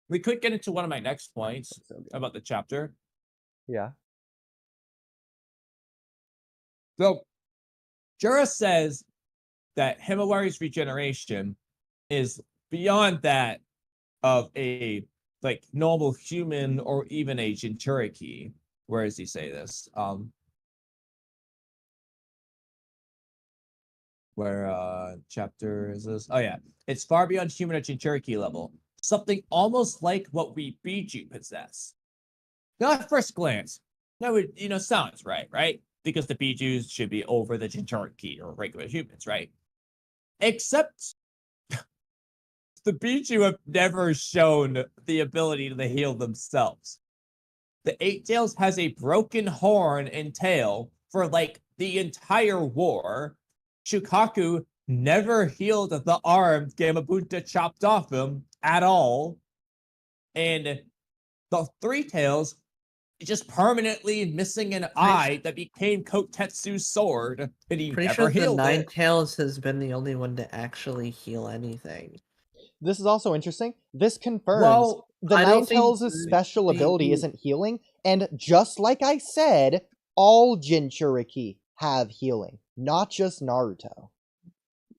We could get into one of my next points So good. about the chapter. Yeah. So, Jura says that Himawari's regeneration is beyond that of a like normal human or even a Jinchuriki. Where does he say this? Where chapter is this? Oh yeah. It's far beyond human or Jinchuriki level. Something almost like what we Biju possess. Now at first glance, that would sounds right? Because the Bijus should be over the Jinchuriki or regular humans, right? Except the Biju have never shown the ability to heal themselves. The Eight Tails has a broken horn and tail for like the entire war. Shukaku never healed the arm Gamabunta chopped off him at all. And the Three Tails just permanently missing an eye that became Kotetsu's sword, and he Pretty never sure the healed Nine it. Tails has been the only one to actually heal anything. This is also interesting. This confirms Well, the I don't think Ninetales' special ability isn't healing, and just like I said, all Jinchuriki have healing, not just Naruto.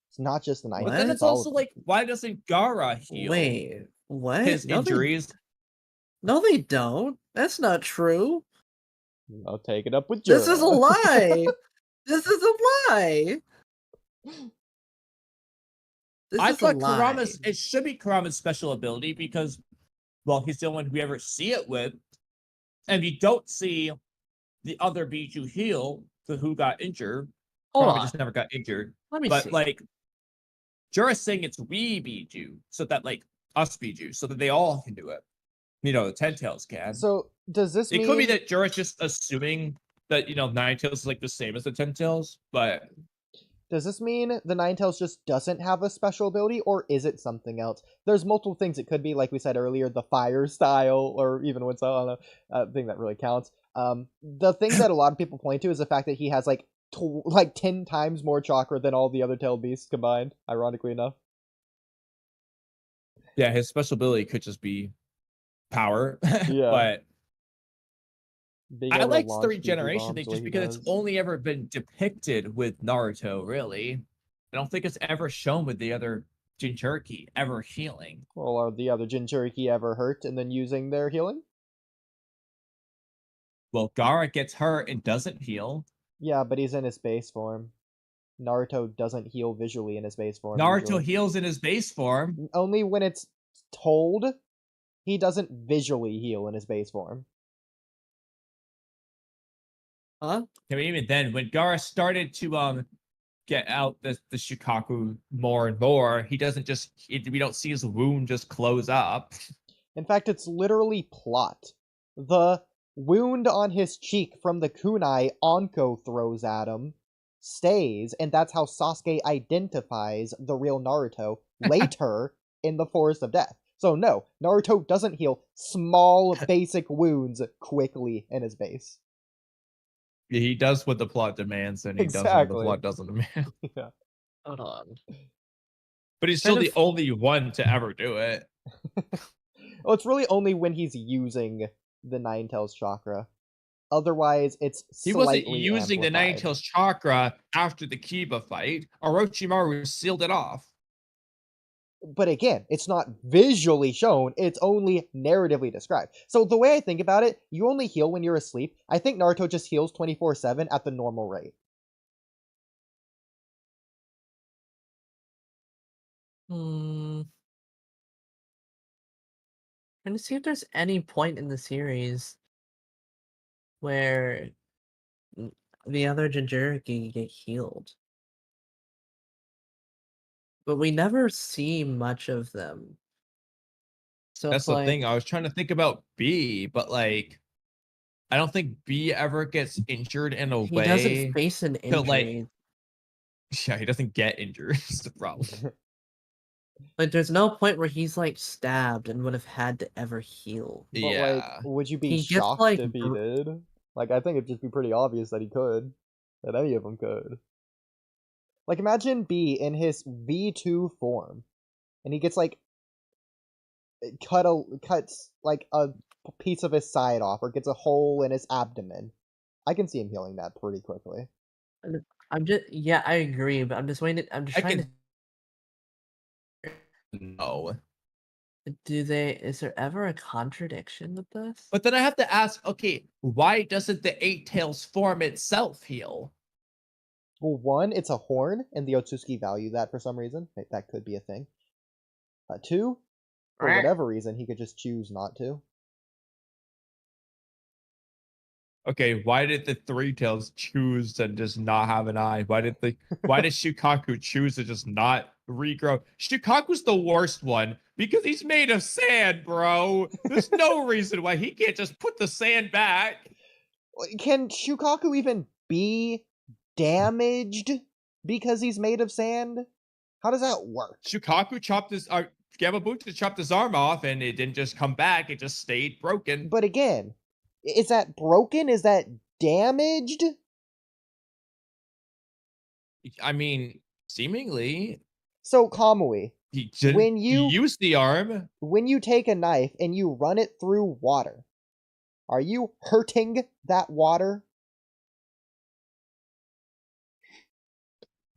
It's not just the Ninetales. But then it's all also of them. like, why doesn't Gara heal Wait, what? his injuries? No, they don't. That's not true. I'll take it up with Jura. This is a lie. This is a lie. I thought Kurama's, it should be Kurama's special ability because, well, he's the only one we ever see it with. And you don't see the other Biju heal to who got injured. Kurama just never got injured. Let me but see. like, Jura's saying it's we Biju, so that like us Biju, so that they all can do it. The Ten Tails can. So does this mean it could be that Jura's just assuming that Nine Tails is like the same as the Ten Tails, but does this mean the Ninetales just doesn't have a special ability, or is it something else? There's multiple things it could be, like we said earlier, the fire style, or even what's on a thing that really counts. The thing that a lot of people point to is the fact that he has like 10 times more chakra than all the other tail beasts combined, ironically enough. Yeah, his special ability could just be power. Yeah. But I like the launch regeneration thing just because it's only ever been depicted with Naruto, really. I don't think it's ever shown with the other Jinchuriki ever healing. Well, are the other Jinchuriki ever hurt and then using their healing? Well, Gaara gets hurt and doesn't heal. Yeah, but he's in his base form. Naruto doesn't heal visually in his base form. Naruto usually. heals in his base form. Only when it's told. He doesn't visually heal in his base form. Huh? I mean, even then, when Gaara started to get out the Shukaku more and more, he doesn't just we don't see his wound just close up. In fact, it's literally plot. The wound on his cheek from the kunai Anko throws at him stays, and that's how Sasuke identifies the real Naruto later in the Forest of Death. So no, Naruto doesn't heal small basic wounds quickly in his base. Yeah, he does what the plot demands, and he does what the plot doesn't demand. Yeah. Hold on. But he's still the only one to ever do it. Well, it's really only when he's using the Ninetales chakra. Otherwise, it's he wasn't using the Ninetales chakra after the Kiba fight. Orochimaru sealed it off. But again, it's not visually shown, it's only narratively described. So the way I think about it, you only heal when you're asleep. I think Naruto just heals 24/7 at the normal rate. Trying to see if there's any point in the series where the other Jinchuriki get healed. But we never see much of them. So that's the thing. I was trying to think about B, but like, I don't think B ever gets injured in a way. He doesn't face an injury. Yeah, he doesn't get injured. That's the problem. Like, there's no point where he's like stabbed and would have had to ever heal. But yeah. like, would you be shocked if he did? Like, I think it'd just be pretty obvious that he could. That any of them could. Like, imagine B in his V2 form. And he gets like cuts like a piece of his side off or gets a hole in his abdomen. I can see him healing that pretty quickly. I'm just yeah, I agree, but I'm just waiting. I'm just I trying can no. to. Do they? Is there ever a contradiction with this? But then I have to ask, okay, why doesn't the 8-tails form itself heal? Well, one, it's a horn, and the Otsutsuki value that for some reason. That could be a thing. Two, for whatever reason, he could just choose not to. Okay, why did the 3-tails choose to just not have an eye? Why did Shukaku choose to just not regrow? Shukaku's the worst one because he's made of sand, bro. There's no reason why he can't just put the sand back. Can Shukaku even be damaged because he's made of sand? How does that work? Shukaku chopped his Gamabunta chopped his arm off and it didn't just come back, it just stayed broken. But again, is that broken? Is that damaged? I mean, seemingly. So, Kamui, He used the arm. when you take a knife and you run it through water, are you hurting that water?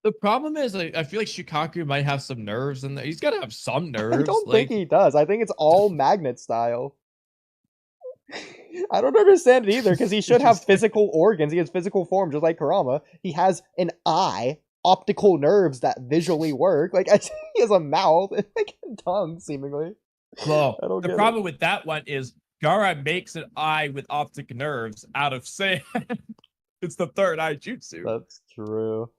The problem is, I feel like Shukaku might have some nerves in there. He's got to have some nerves. I don't think he does. I think it's all magnet style. I don't understand it either, because he should have physical organs. He has physical form, just like Kurama. He has an eye, optical nerves that visually work. Like, he has a mouth and like a tongue, seemingly. Well, I don't the get problem with that one is Gaara makes an eye with optic nerves out of sand. It's the third eye jutsu. That's true.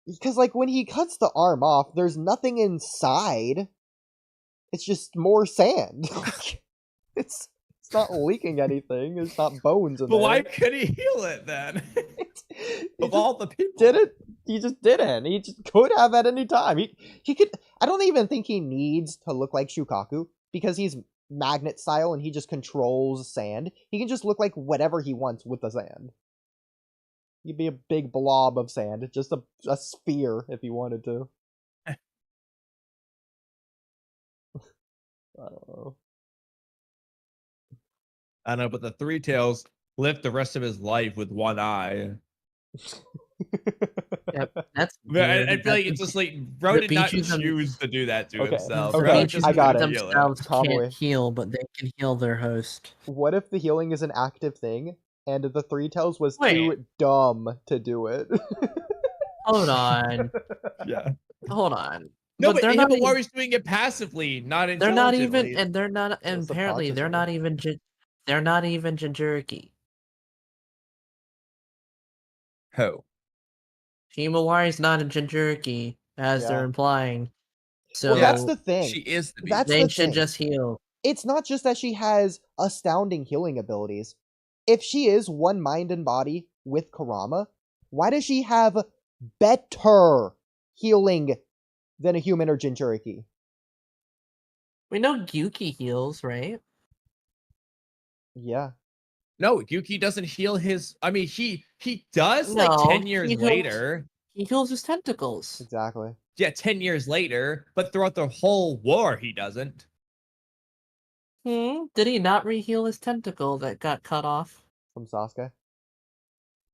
Because, like, when he cuts the arm off, there's nothing inside. It's just more sand. it's not leaking anything. It's not bones in But there. why could he heal it then? Of all the people. Did it? He just didn't. He just could have at any time. He could. I don't even think he needs to look like Shukaku because he's magnet style and he just controls sand. He can just look like whatever he wants with the sand. He'd be a big blob of sand, just a sphere if he wanted to. I don't know. I know, but the 3-tails lived the rest of his life with one eye. Yep, that's I feel like it's just like bro did not Biju's choose to do that to Okay, himself. okay, Bro Biju's just I got it. themselves Kamui. can't heal, but they can heal their host. What if the healing is an active thing, and the 3-tails was Wait. too dumb to do it? Hold on. Yeah. Hold on. No, but they're not even, Himawari's doing it passively, not they're not intelligently. even, and they're not, and apparently they're not even, they're not even Jinchuriki. Who? Himawari's not a Jinchuriki, as they're Yeah. implying. So Well, that's the thing. She is the That's they the should thing. just heal. It's not just that she has astounding healing abilities. If she is one mind and body with Kurama, why does she have better healing than a human or Jinchuriki? We know Gyuki heals, right? Yeah. No, Yuki doesn't heal his. I mean, he does No, like 10 years he heals- later. He heals his tentacles. Exactly. Yeah, 10 years later, but throughout the whole war, he doesn't. Did he not re-heal his tentacle that got cut off? From Sasuke.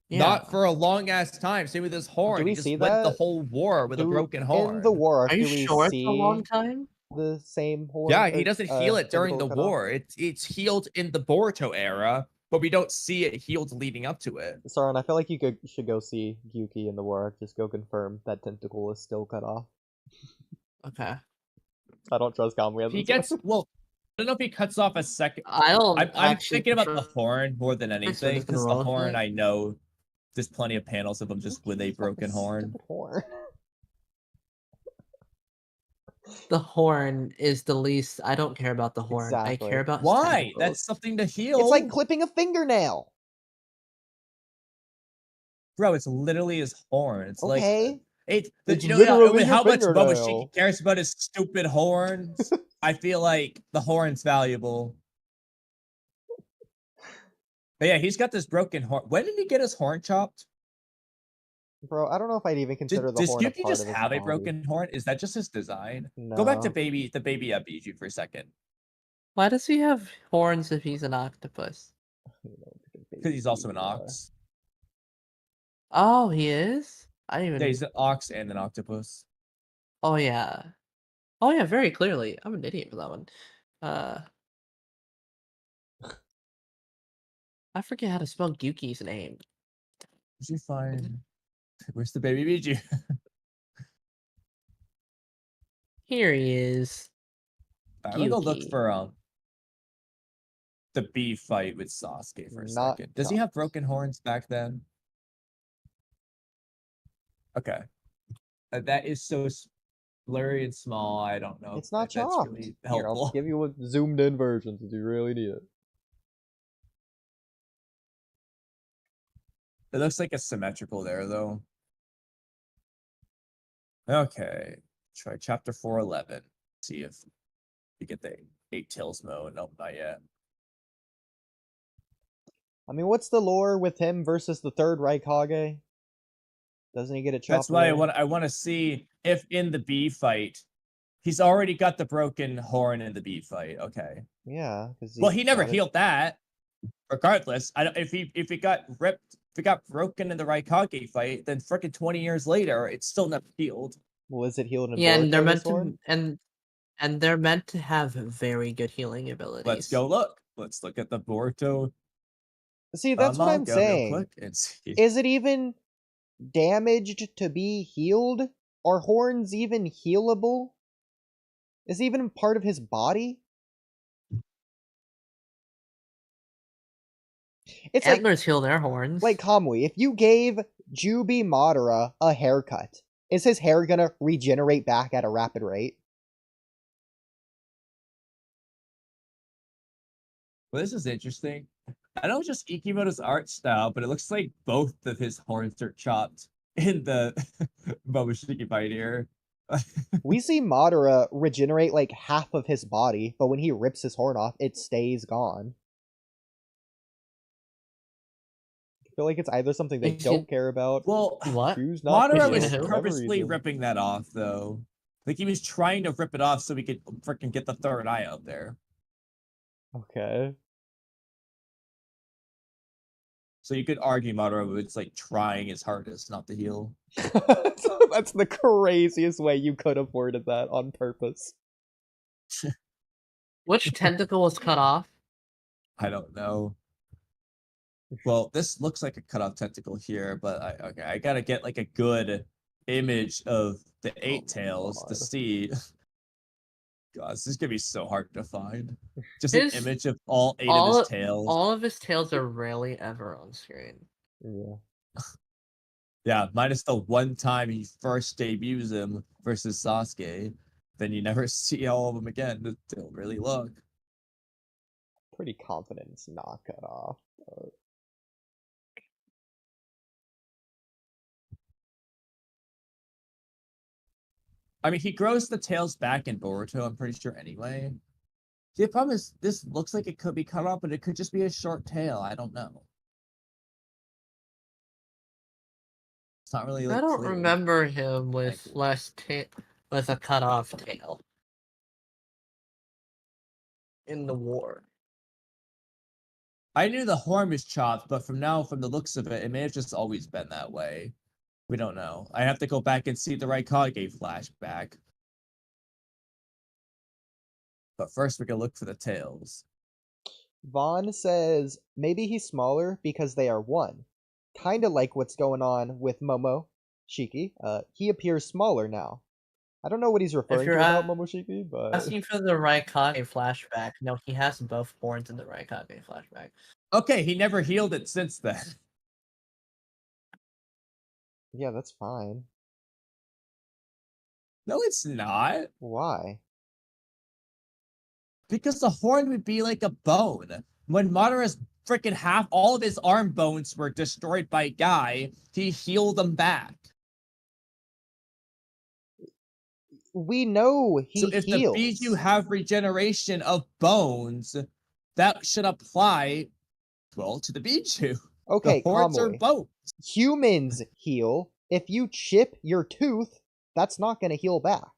Yeah. Not for a long ass time. Same with his horn. Do we He just see went the that? whole war with a broken horn. In the war, Are you do we sure see it's a long time? the same horn? Yeah, he doesn't heal it during the tentacle cut off? war. It's healed in the Boruto era, but we don't see it healed leading up to it. Saran, I feel like you should go see Gyuki in the war. Just go confirm that tentacle is still cut off. Okay. I don't trust Kamui. He gets well. I don't know if he cuts off a second. I don't. I'm actually thinking about the trust- horn more than anything just gonna because the roll with horn it. I know there's plenty of panels of him just with a broken horn. The horn is the least. I don't care about the horn. Exactly. I care about his Why? tentacles. That's something to heal. It's like clipping a fingernail. Bro, it's literally his horn. It's Okay. like it's It's you know literally how your much fingernail. Momoshiki cares about his stupid horns. I feel like the horn's valuable. But yeah, he's got this broken horn. When did he get his horn chopped? Bro, I don't know if I'd even consider the Does horn a Yuki part just of his have a body. broken horn? Is that just his design? Go back to No. the baby Biju for a second. Why does he have horns if he's an octopus? Because he's also an ox. Oh, he is? I didn't Yeah, even. he's an ox and an octopus. Oh yeah. Oh yeah, very clearly. I'm an idiot for that one. I forget how to spell Gyuki's name. Is he fine? Where's the baby Biju? Here he is. I'm gonna go look Gyuki. for the bee fight with Sasuke for a Not second. Does he have broken horns back then? Okay. That is so blurry and small. I don't know. It's not if that's chopped. really Here, I'll helpful. give you a zoomed in version since you really need it. It looks like it's symmetrical there, though. Okay. Try chapter 411. See if we get the 8 tails mode. Nope, not yet. I mean, what's the lore with him versus the third Raikage? Doesn't he get a chop? That's why away? I want to see if in the bee fight, he's already got the broken horn in the bee fight. Okay. Yeah, because Well, he never healed that. Regardless, I don't, if it got ripped, if it got broken in the Raikage fight, then freaking 20 years later, it's still never healed. Well, is it healed in Yeah, and they're Boruto, meant this horn? to and they're meant to have very good healing abilities. Let's go look. Let's look at the Boruto See, that's what I'm manga real saying. quick and see. Is it even damaged to be healed? Are horns even healable? Is it even part of his body? It's Antlers heal their horns. like Kamui. If you gave Jubi Madara a haircut, is his hair gonna regenerate back at a rapid rate? Well, this is interesting. I know it's just Ikimoto's art style, but it looks like both of his horns are chopped in the Momoshiki fight here. We see Madara regenerate like half of his body, but when he rips his horn off, it stays gone. I feel like it's either something they don't care about. Well, what? Choose not to Madara heal was for whatever purposely reason. ripping that off, though. Like he was trying to rip it off so we could freaking get the third eye out there. Okay. So you could argue Madara was like trying his hardest not to heal. That's the craziest way you could have worded that on purpose. Which tentacle was cut off? I don't know. Well, this looks like a cut off tentacle here, but I gotta get like a good image of the 8 tails to God. see. God, this is gonna be so hard to find. Just His- an image of all 8 of his tails. All of his tails are rarely ever on screen. Yeah. Yeah, minus the one time he first debuts him versus Sasuke. Then you never see all of them again. They don't really look. Pretty confident it's not cut off. But... I mean, he grows the tails back in Boruto, I'm pretty sure, anyway. The problem is, this looks like it could be cut off, but it could just be a short tail. I don't know. It's not really. Like, I don't clear. remember him with with a cut off tail in the war. I knew the horn was chopped, but from the looks of it, it may have just always been that way. We don't know. I have to go back and see the Raikage flashback. But first, we're gonna look for the tails. Vaughn says maybe he's smaller because they are one. Kinda like what's going on with Momoshiki. He appears smaller now. I don't know what he's referring to about Momoshiki, but... Asking for the Raikage flashback. No, he has both horns in the Raikage flashback. Okay, he never healed it since then. Yeah, that's fine. No, it's not. Why? Because the horn would be like a bone. When Madara's freaking all of his arm bones were destroyed by Guy, he healed them back. We know he So if heals. the Biju have regeneration of bones, that should apply, well, to the Biju. Okay, the horns are Kamui. bones. Humans heal. If you chip your tooth, that's not going to heal back.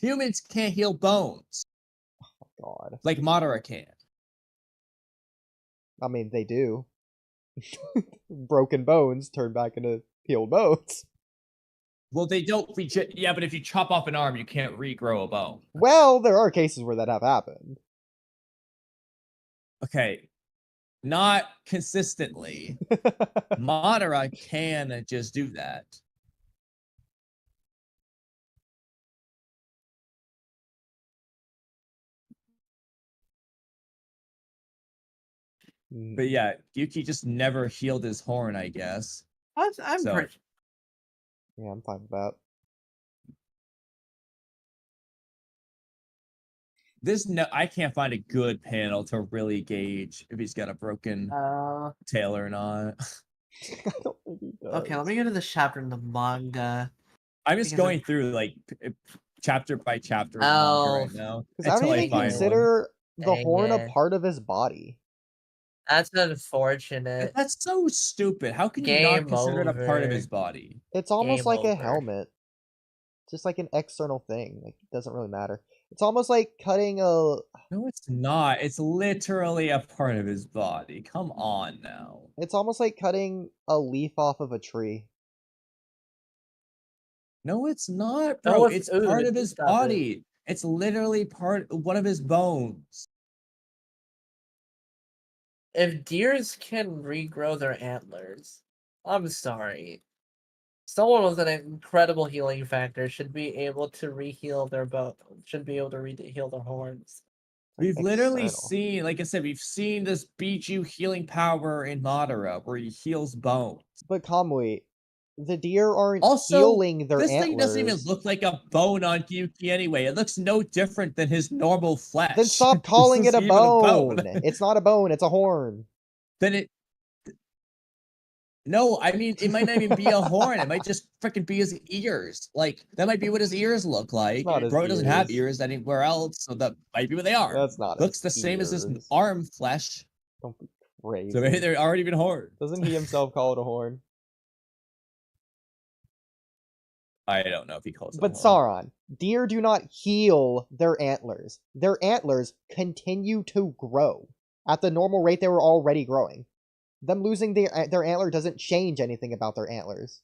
Humans can't heal bones. God. Like Madara can. I mean, they do. Broken bones turn back into healed bones. Well, they don't yeah, but if you chop off an arm, you can't regrow a bone. Well, there are cases where that have happened. Okay. Not consistently. Madara can just do that. But yeah, Yuki just never healed his horn, I guess. I'm So- pretty. Yeah, I'm fine with that. I can't find a good panel to really gauge if he's got a broken tail or not. I don't think he does. Okay, let me go to the chapter in the manga. I'm just Because going through like chapter by chapter in the Oh, manga right now Because I don't until I even find one. consider the Dang horn a it. part of his body. That's unfortunate. That's so stupid. How can you Game not consider it a part of over. his body? It's almost Game like a over. helmet. Just like an external thing. Like, it doesn't really matter. It's almost like cutting a... No, it's not. It's literally a part of his body. Come on now. It's almost like cutting a leaf off of a tree. No, it's not, No, bro. it's It's part Oodie. of his Stop it. body. It's literally one of his bones. If deers can regrow their antlers, I'm sorry. Someone with an incredible healing factor should be able to re-heal their should be able to re-heal their horns. We've literally External. seen, like I said, we've seen this Bijou healing power in Madara where he heals bones. But Kamui, the deer aren't Also, healing their this antlers. thing doesn't even look like a bone on Yuki anyway. It looks no different than his normal flesh. Then stop This calling it isn't a even bone. It's not a bone, it's a horn. Then it. No, I mean, it might not even be a horn. It might just freaking be his ears. Like, that might be what his ears look like. not his Bro doesn't have ears. ears anywhere else, so that might be what they are. That's not Looks his the same as his ears. arm flesh. Don't be crazy. So maybe they're already been horns. Doesn't he himself call it a horn? I don't know if he calls it But a horn. Sauron, deer do not heal their antlers. Their antlers continue to grow at the normal rate they were already growing. Them losing their antler doesn't change anything about their antlers.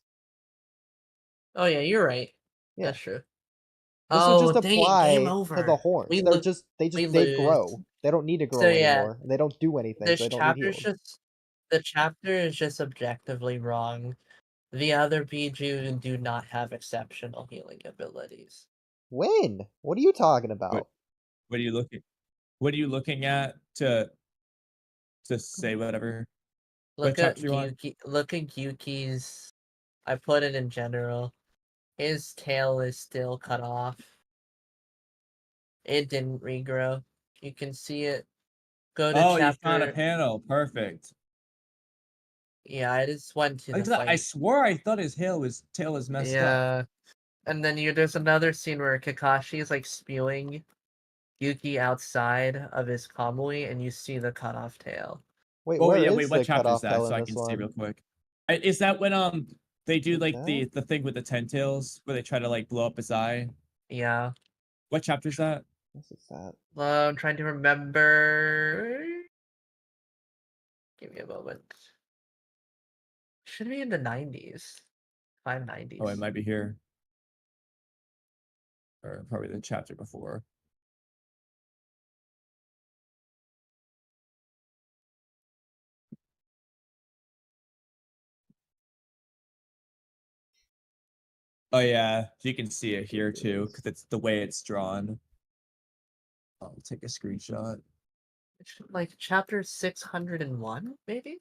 Oh yeah, you're right. Yeah. That's true. This Oh, would just dang it, apply game to over. the horns. We They're lo- just they lose. grow. They don't need to grow So, yeah, anymore. They don't do anything. This So they don't chapter need is healed. just the chapter is just objectively wrong. The other Bijou do not have exceptional healing abilities. When? What are you talking about? What are you looking? What are you looking at to say whatever? Look What at chapter you on? Yuki. Look at Yuki's. I put it in general. His tail is still cut off. It didn't regrow. You can see it. Go to Oh, chapter. you found a panel. Perfect. Yeah, I just went to the Like I said, I fight. swore I thought his tail was messed up. Yeah, and then there's another scene where Kakashi is like spewing Yuki outside of his Kamui, and you see the cut off tail. Wait, Oh where yeah, is wait, the what chapter is cutoff that? tail So in I this can see one? real quick. Is that when they do Like like the thing with the 10 tails where they try to like blow up his eye? Yeah. What chapter is that? What is that? I'm trying to remember. Give me a moment. Should be in the 90s. 590s. Oh, it might be here. Or probably the chapter before. Oh yeah, you can see it here too, because it's the way it's drawn. I'll take a screenshot. Like chapter 601, maybe?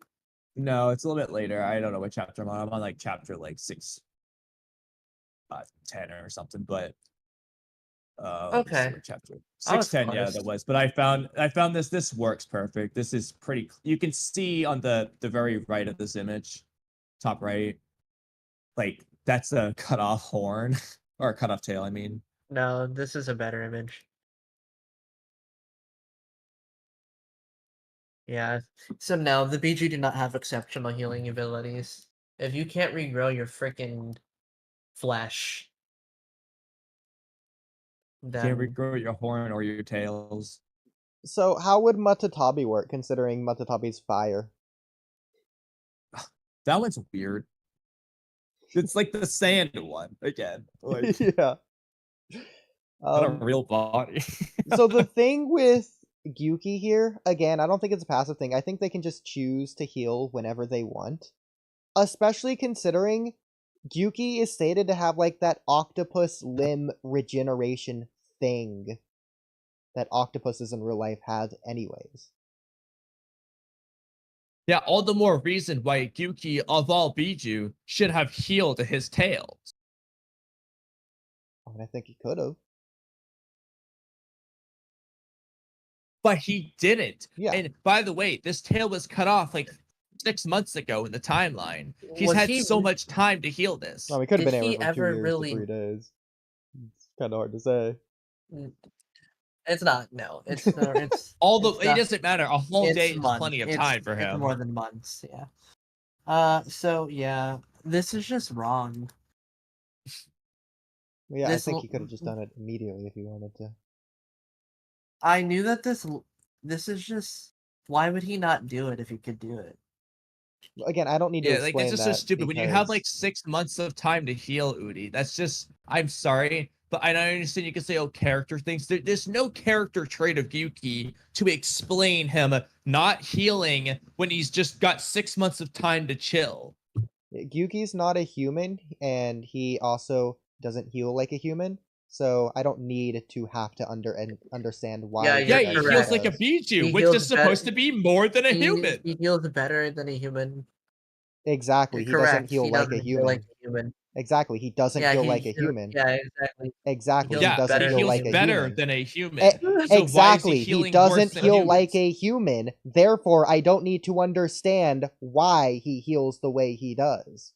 No, it's a little bit later. I don't know what chapter I'm on. I'm on like chapter like 10 or something, but let me see Okay. what chapter I was 610, yeah, close. that was. But I found this works perfect. This is pretty, you can see on the very right of this image, top right, like that's a cut off horn or a cut off tail, I mean. No, this is a better image. Yeah. So no, the Bijou do not have exceptional healing abilities. If you can't regrow your freaking flesh, Can't then regrow your horn or your tails. So how would Matatabi work, considering Matatabi's fire? That one's weird. It's like the sand one again. Like Yeah. not a real body. So the thing with Gyuki here, again, I don't think it's a passive thing. I think they can just choose to heal whenever they want. Especially considering Gyuki is stated to have like that octopus limb regeneration thing that octopuses in real life have anyways. Yeah, all the more reason why Gyuki of all Biju should have healed his tails. I mean, I think he could have. But he didn't. Yeah. And by the way, this tail was cut off like 6 months ago in the timeline. He's Was had he- so much time to heal this. Well, he could have Did been he able from 2 ever years really- to 3 days. It's kind of hard to say. It's not. No, it's it's Although it's it not- doesn't matter. A whole it's day is months. plenty of It's- time for it's him. more than months. Yeah. So yeah, this is just wrong. Yeah, This I think will- he could have just done it immediately if he wanted to. I knew that this is just. Why would he not do it if he could do it? Again, I don't need to Yeah, like explain it's just that so stupid. When you have like because- 6 months of time to heal Oodie, that's just. I'm sorry, but I understand you can say, oh, character things. There's no character trait of Gyuki to explain him not healing when he's just got 6 months of time to chill. Gyuki's not a human, and he also doesn't heal like a human, so I don't need to have to understand why. Yeah, Yeah, you're he correct. heals like a Biju, He which heals is supposed to be more than a human. He heals better than a human. Exactly, he Correct. doesn't heal like a doesn't human. like a human. Exactly, he doesn't Yeah, heal he like a heal- human. Yeah, exactly. Exactly, heals he Yeah, doesn't better he heal heals like a better human. than a human. E- So why is he exactly, he healing doesn't worse than heal humans? like a human. Therefore, I don't need to understand why he heals the way he does.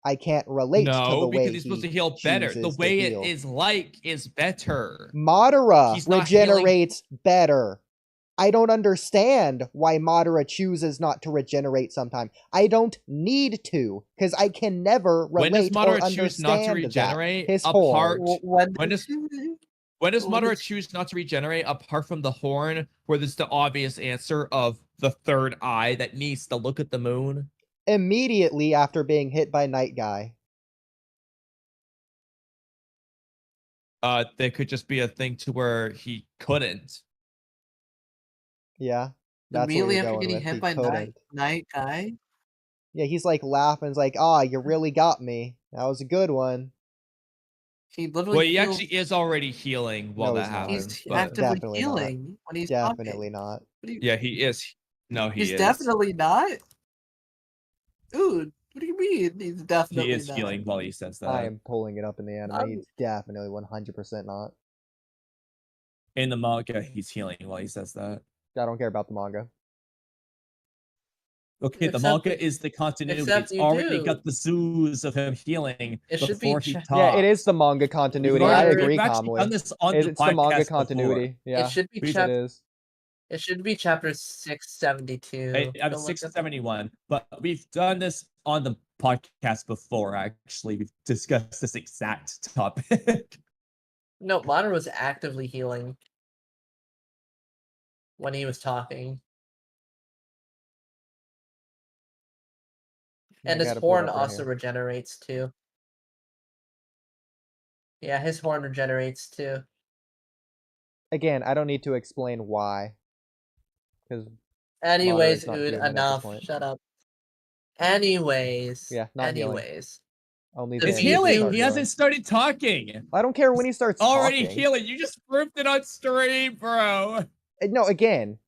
I can't relate to No, the way because he's supposed to heal better. The chooses to way it heal. is like is better. Madara He's not healing- regenerates better. I don't understand why Madara chooses not to regenerate sometime. I don't need to, because I can never When does relate or Madara choose not to understand regenerate? that. His Apart- horn. When does When Madara is- choose not to regenerate apart from the horn, where there's the obvious answer of the third eye that needs to look at the moon? Immediately after being hit by Night Guy. There could just be a thing to where he couldn't. Yeah. That's Immediately what you're after going getting with. hit He by couldn't. night guy. Yeah, he's like laughing. He's like, "Ah, you really got me. That was a good one." He literally. Well, he heals- actually is already healing while No, that he's not. happens. He's but- actively Definitely not. healing when he's Definitely talking. not. What do you- Yeah, he is. No, he he's is. definitely not. Dude, what do you mean? He's definitely He is not. healing while he says that. I am pulling it up in the anime. I'm- He's definitely 100% not. In the manga, he's healing while he says that. I don't care about the manga. Okay, the Except manga that- is the continuity. except It's you already do. got the zoos of him healing It should be before he cha- talks. Yeah, it is the manga continuity. I already- agree, We've actually done Kamui. this on It's the the manga podcast continuity. Yeah, It should be We- it chapter. is. It should be chapter 672. before. I'm Don't look at the- 671, but we've done this on the podcast before. Actually, we've discussed this exact topic. No, Madara was actively healing when he was talking, and I his gotta pull it horn up right also here. regenerates too. Yeah, his horn regenerates too. Again, I don't need to explain why. Because Anyways, not dude, human at this enough. point. Shut up. Anyways. Yeah, not healing. anyways. only If He's then you does healing. start He hasn't started talking. I don't care when he starts Already talking. healing. You just proved it on stream, bro. No, again,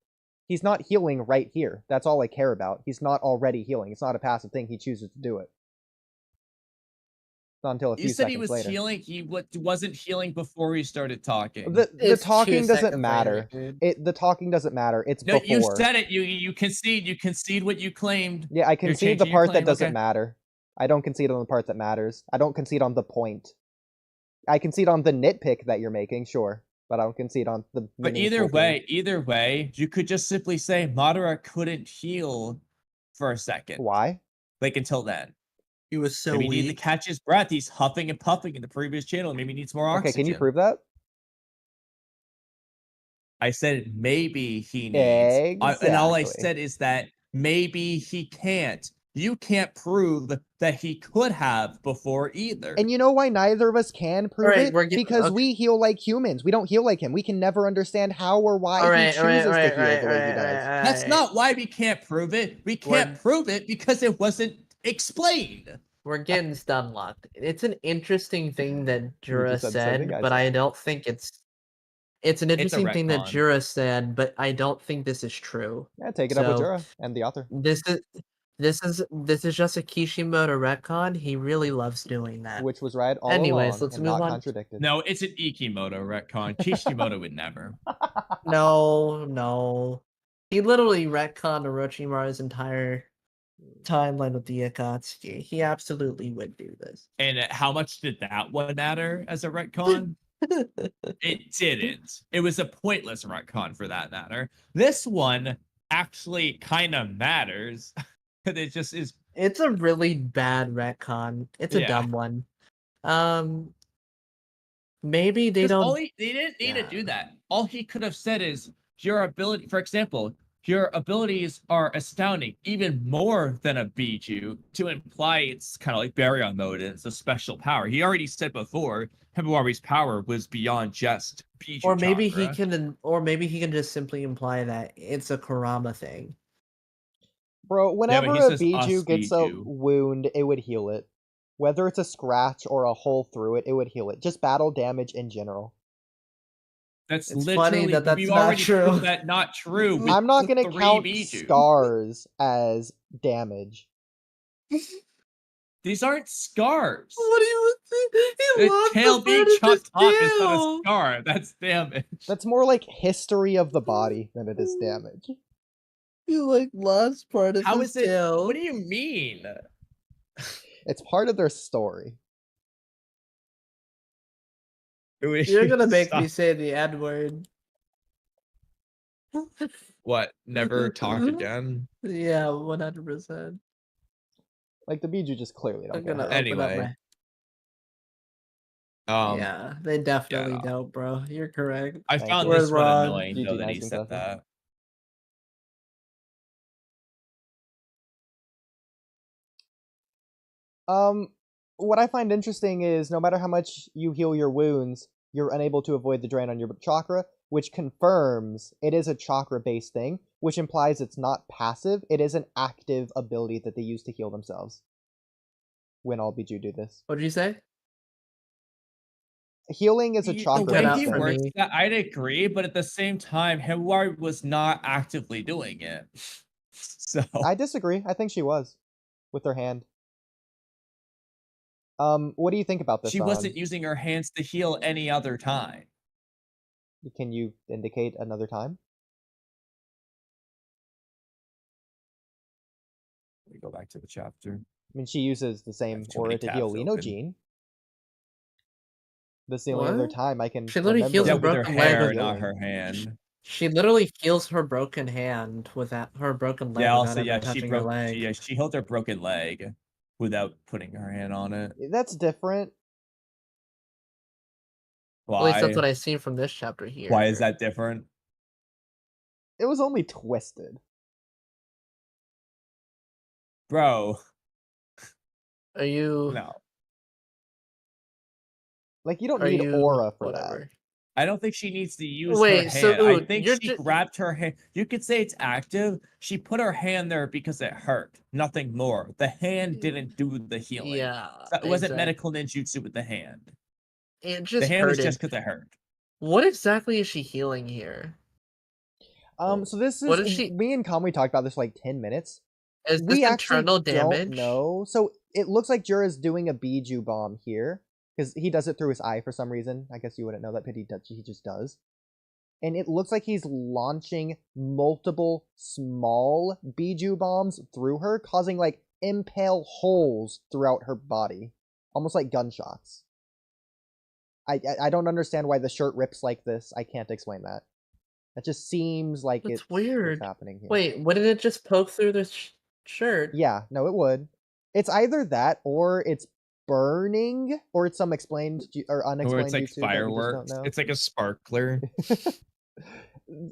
he's not healing right here. That's all I care about. He's not already healing. It's not a passive thing. He chooses to do it. Not until a few You said seconds he was later. healing. He wasn't healing before he started talking. The It's 2 talking doesn't seconds matter. later, dude. The talking doesn't matter. It's No, before. you said it. You concede. You concede what you claimed. Yeah, I concede the changing your part that claim, doesn't okay. matter. I don't concede on the part that matters. I don't concede on the point. I concede on the nitpick that you're making, sure, but I don't concede on the. But meaningful thing. either way, you could just simply say Madara couldn't heal for a second, Why? like until then. He was so Maybe he needed to weak. catch his breath. He's huffing and puffing in the previous channel. Maybe he needs more Okay, oxygen. can you prove that? I said maybe he needs. And all I Exactly. said is that maybe he can't. You can't prove that he could have before either. And you know why neither of us can prove Alright, it? we're getting Because okay. we heal like humans. We don't heal like him. We can never understand how or why he chooses to heal the way he does. That's not why we can't prove it. We can't prove it because it wasn't explained. We're getting stun locked. It's an interesting thing that Jura just said the same thing said, I but I said. don't think it's an a interesting thing that retcon. Jura said, but I don't think this is true. Yeah, take it up with So, Jura and the author. This is just a Kishimoto retcon. He really loves doing that. Which was right all Anyways, along let's and move not on. contradicted. No, it's an Ikimoto retcon. Kishimoto would never. No. He literally retconned Orochimaru's entire timeline with the Akatsuki. He absolutely would do this. And how much did that one matter as a retcon? It didn't. It was a pointless retcon for that matter. This one actually kind of matters. It just is. It's a really bad retcon. It's a dumb one. Maybe they don't. They didn't need to do that. All he could have said is your ability. For example, your abilities are astounding, even more than a Biju, to imply it's kind of like Baryon mode and it's a special power. He already said before Himawari's power was beyond just Biju. Or maybe chakra. he can just simply imply that it's a Kurama thing. Bro, whenever he a says Biju gets a Biju. wound, it would heal it. Whether it's a scratch or a hole through it, it would heal it. Just battle damage in general. That's It's literally funny that that's we've not already true. proved that not true. With I'm not the gonna 3 count Biju. scars as damage. These aren't scars. What do you think? He The lost tail the being part of chopped his off is not a tail. scar. That's damage. That's more like history of the body than it is damage. He like lost part of How his is it? tail. What do you mean? It's part of their story. You're gonna make me say the N word. What? Never talk again? Yeah, 100%. Like the Biju just clearly don't I'm get gonna hurt. open up Anyway. my. Yeah, they definitely yeah. don't, bro. You're correct. I Thank found you. this We're one wrong. annoying though GG, that he nice said and that. What I find interesting is no matter how much you heal your wounds, you're unable to avoid the drain on your chakra, which confirms it is a chakra-based thing, which implies it's not passive. It is an active ability that they use to heal themselves. When all Biju do this. What did you say? Healing is a The chakra-based way he thing. works that, I'd agree, but at the same time, Himawari was not actively doing it. So I disagree. I think she was. With her hand. What do you think about this? she wasn't using her hands to heal any other time. Can you indicate another time? Let me go back to the chapter. I mean, she uses the same aura to heal Gene. That's the only other time I can. She literally heals Yeah, her with her broken hair, leg. not her hand. She literally heals her broken hand without her broken leg. Yeah, without also, ever yeah, touching she her broke. leg. Yeah, she healed her broken leg without putting her hand on it. That's different. Why? At least that's what I see from this chapter here. Why is that different? It was only twisted. Bro. Are you? No. Like, you don't need aura for that. I don't think she needs to use Wait, her hand. so, I think she grabbed her hand. You could say it's active. She put her hand there because it hurt. Nothing more. The hand didn't do the healing. Yeah. So it wasn't medical ninjutsu with the hand. It just the hand hurted. was just because it hurt. What exactly is she healing here? So this is me and Kamui talked about this for like 10 minutes. Is this internal damage? Don't know. So it looks like Jura's doing a Biju bomb here. Because he does it through his eye for some reason. I guess you wouldn't know that, but he just does. And it looks like he's launching multiple small Biju bombs through her, causing like impale holes throughout her body. Almost like gunshots. I don't understand why the shirt rips like this. I can't explain that. That just seems like it's weird. What's happening here. Wait, wouldn't it just poke through the shirt? Yeah, no, it would. It's either that or it's burning, or it's some explained or unexplained. Or it's like fireworks. It's like a sparkler.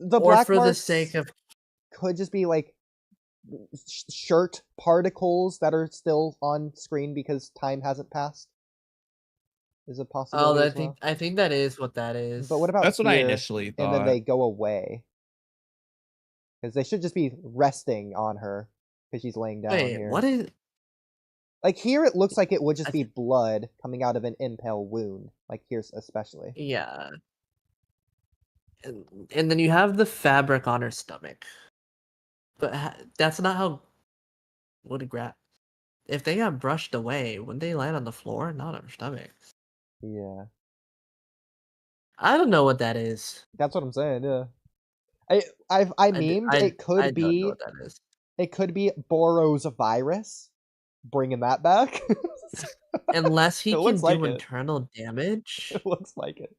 the or black for the marks sake of could just be like shirt particles that are still on screen because time hasn't passed. Is a possibility as well. I think that is what that is. But what about That's what I here, initially and then thought. they go away? Because they should just be resting on her because she's laying down Wait, here. what is? Like here, it looks like it would just I be blood coming out of an impale wound. Like here's especially. Yeah. And then you have the fabric on her stomach, but that's not how would grab. If they got brushed away, wouldn't they land on the floor, not on her stomach? Yeah, I don't know what that is. that's what I'm saying. Yeah, I memed. It could I don't know be. what that is. It could be Boro's virus. Bringing that back. Unless he It can looks do like it. internal damage. It looks like it.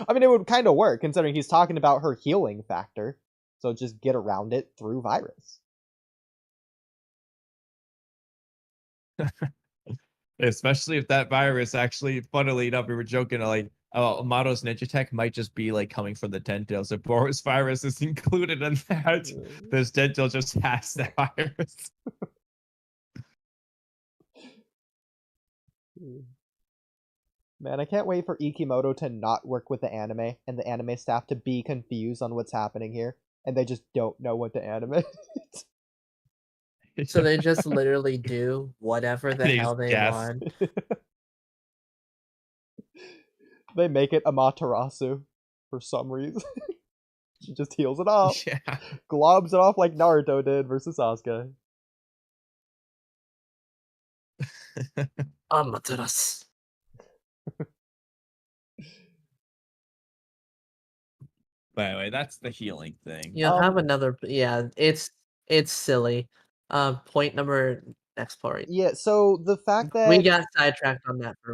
I mean, it would kind of work considering he's talking about her healing factor. So just get around it through virus. Especially if that virus actually, funnily enough, we were joking like Amato's ninja tech might just be like coming from the Tentails. If Boros virus is included in that, this Tentail just has that virus. Man, I can't wait for Ikimoto to not work with the anime and the anime staff to be confused on what's happening here, and they just don't know what to animate. So they just literally do whatever the They hell just they guess. want. They make it Amaterasu for some reason. She just heals it off. Yeah. Globs it off like Naruto did versus Sasuke. Amaterasu. But anyway, that's the healing thing. You'll have another. Yeah, it's silly. Point number exploration. Yeah, so the fact that We got sidetracked on that for